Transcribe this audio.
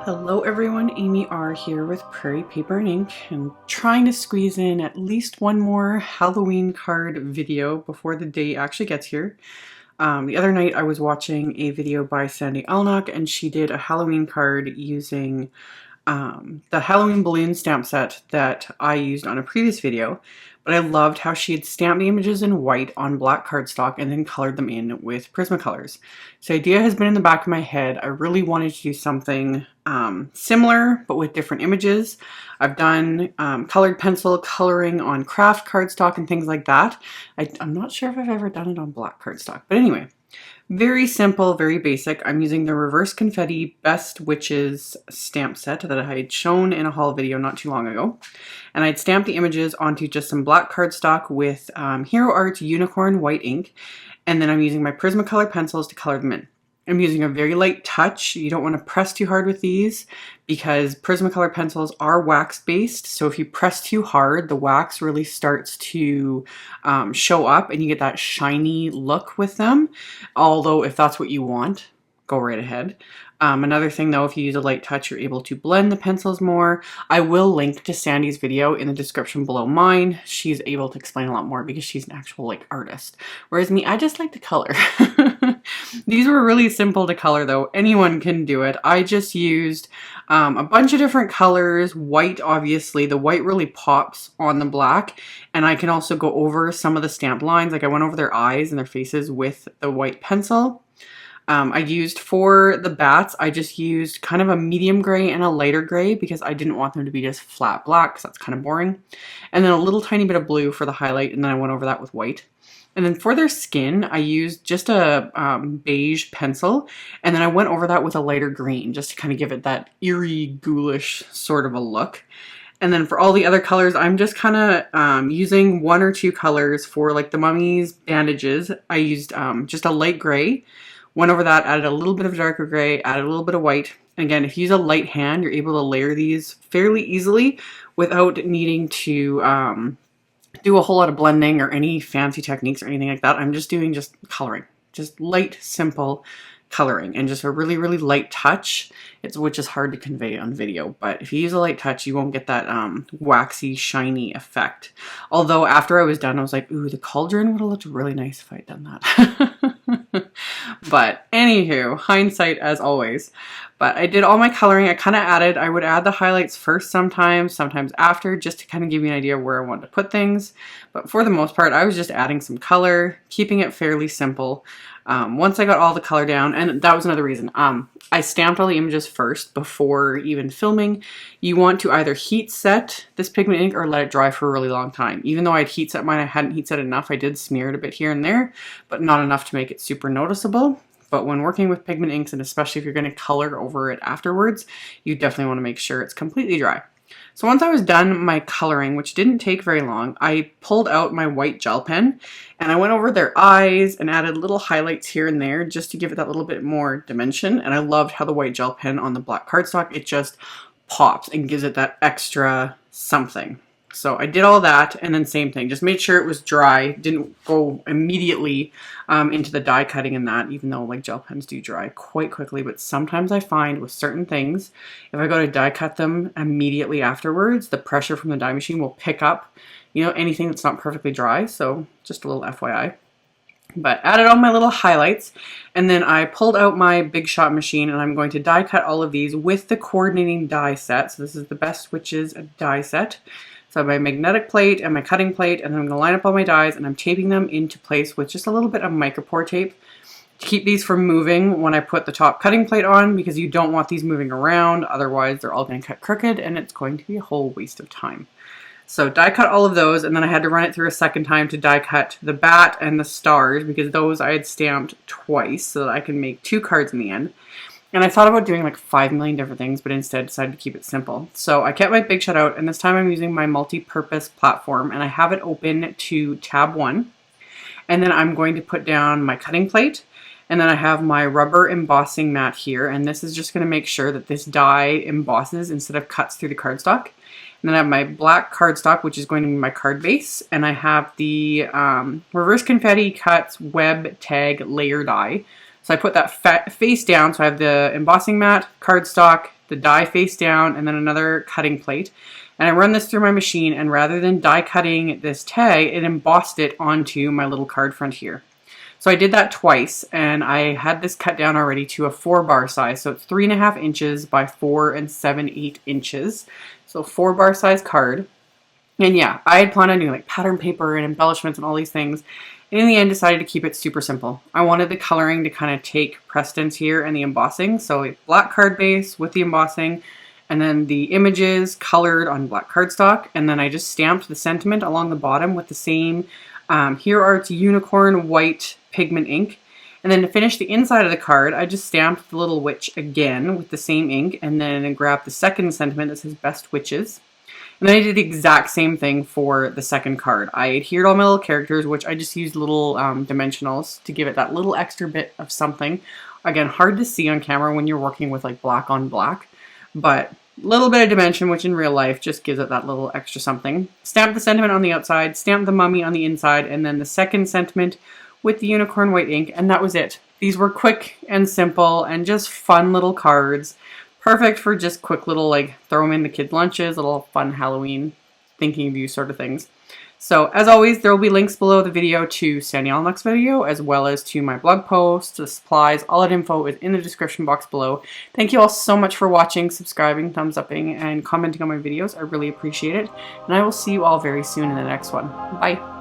Hello everyone, AmyR here with Prairie Paper and Ink and trying to squeeze in at least one more Halloween card video before the day actually gets here. The other night I was watching a video by Sandy Alnock and she did a Halloween card using the Halloween balloon stamp set that I used on a previous video, but I loved how she had stamped the images in white on black cardstock and then colored them in with Prismacolors. So the idea has been in the back of my head. I really wanted to do something similar, but with different images. I've done colored pencil coloring on craft cardstock and things like that. I'm not sure if I've ever done it on black cardstock, but anyway. Very simple, very basic. I'm using the Reverse Confetti Best Witches stamp set that I had shown in a haul video not too long ago. And I'd stamped the images onto just some black cardstock with Hero Art's Unicorn White ink. And then I'm using my Prismacolor pencils to color them in. I'm using a very light touch. You don't want to press too hard with these because Prismacolor pencils are wax based. So if you press too hard, the wax really starts to show up and you get that shiny look with them. Although if that's what you want, go right ahead. Another thing though, if you use a light touch, you're able to blend the pencils more. I will link to Sandy's video in the description below mine. She's able to explain a lot more because she's an actual artist. Whereas me, I just like to color. These were really simple to color though. Anyone can do it. I just used a bunch of different colors. White, obviously. The white really pops on the black. And I can also go over some of the stamp lines. Like I went over their eyes and their faces with the white pencil. I used for the bats, I just used kind of a medium gray and a lighter gray because I didn't want them to be just flat black because that's kind of boring. And then a little tiny bit of blue for the highlight, and then I went over that with white. And then for their skin, I used just a beige pencil, and then I went over that with a lighter green just to kind of give it that eerie, ghoulish sort of a look. And then for all the other colors, I'm just kind of using one or two colors for like the mummy's bandages. I used just a light gray. Went over that, added a little bit of darker gray, added a little bit of white. Again, if you use a light hand, you're able to layer these fairly easily without needing to do a whole lot of blending or any fancy techniques or anything like that. I'm just doing just coloring, just light, simple coloring and just a really, really light touch, which is hard to convey on video. But if you use a light touch, you won't get that waxy, shiny effect. Although after I was done, I was like, ooh, the cauldron would have looked really nice if I had done that. But anywho, hindsight as always. But I did all my coloring. I would add the highlights first sometimes after, just to kind of give you an idea of where I wanted to put things. But for the most part, I was just adding some color, keeping it fairly simple. Once I got all the color down, and that was another reason, I stamped all the images first before even filming. You want to either heat set this pigment ink or let it dry for a really long time. Even though I'd heat set mine, I hadn't heat set enough. I did smear it a bit here and there, but not enough to make it super noticeable. But when working with pigment inks, and especially if you're going to color over it afterwards, you definitely want to make sure it's completely dry. So once I was done my coloring, which didn't take very long, I pulled out my white gel pen and I went over their eyes and added little highlights here and there just to give it that little bit more dimension. And I loved how the white gel pen on the black cardstock, it just pops and gives it that extra something. So I did all that, and then same thing, just made sure it was dry, didn't go immediately into the die cutting in that, even though gel pens do dry quite quickly. But sometimes I find with certain things, if I go to die cut them immediately afterwards, the pressure from the die machine will pick up, anything that's not perfectly dry. So just a little FYI. But added all my little highlights, and then I pulled out my Big Shot machine, and I'm going to die cut all of these with the coordinating die set. So this is the Best Witches die set. So I have my magnetic plate and my cutting plate, and then I'm going to line up all my dies, and I'm taping them into place with just a little bit of micropore tape to keep these from moving when I put the top cutting plate on, because you don't want these moving around, otherwise they're all going to cut crooked and it's going to be a whole waste of time. So die cut all of those, and then I had to run it through a second time to die cut the bat and the stars, because those I had stamped twice so that I can make 2 cards in the end. And I thought about doing 5 million different things, but instead decided to keep it simple. So I kept my Big Shot out, and this time I'm using my multi-purpose platform, and I have it open to tab 1. And then I'm going to put down my cutting plate, and then I have my rubber embossing mat here, and this is just going to make sure that this die embosses instead of cuts through the cardstock. And then I have my black cardstock, which is going to be my card base, and I have the Reverse Confetti Cuts Web Tag Layer Die. So I put that face down, so I have the embossing mat, cardstock, the die face down, and then another cutting plate. And I run this through my machine, and rather than die cutting this tag, it embossed it onto my little card front here. So I did that twice, and I had this cut down already to a 4-bar size. So it's 3.5 inches by 4 7/8 inches. So 4-bar size card. And yeah, I had planned on doing like pattern paper and embellishments and all these things. And in the end, decided to keep it super simple. I wanted the coloring to kind of take precedence here and the embossing. So a black card base with the embossing, and then the images colored on black cardstock. And then I just stamped the sentiment along the bottom with the same Here Art's unicorn white pigment ink. And then to finish the inside of the card, I just stamped the little witch again with the same ink, and then grabbed the second sentiment that says Best Witches. And then I did the exact same thing for the second card. I adhered all my little characters, which I just used little dimensionals to give it that little extra bit of something. Again, hard to see on camera when you're working with like black on black, but a little bit of dimension, which in real life just gives it that little extra something. Stamped the sentiment on the outside, stamped the mummy on the inside, and then the second sentiment with the unicorn white ink, and that was it. These were quick and simple and just fun little cards. Perfect for just quick little, like, throw them in the kids' lunches, little fun Halloween thinking of you sort of things. So, as always, there will be links below the video to Sandy Alnock's video, as well as to my blog post, the supplies. All that info is in the description box below. Thank you all so much for watching, subscribing, thumbs upping, and commenting on my videos. I really appreciate it. And I will see you all very soon in the next one. Bye!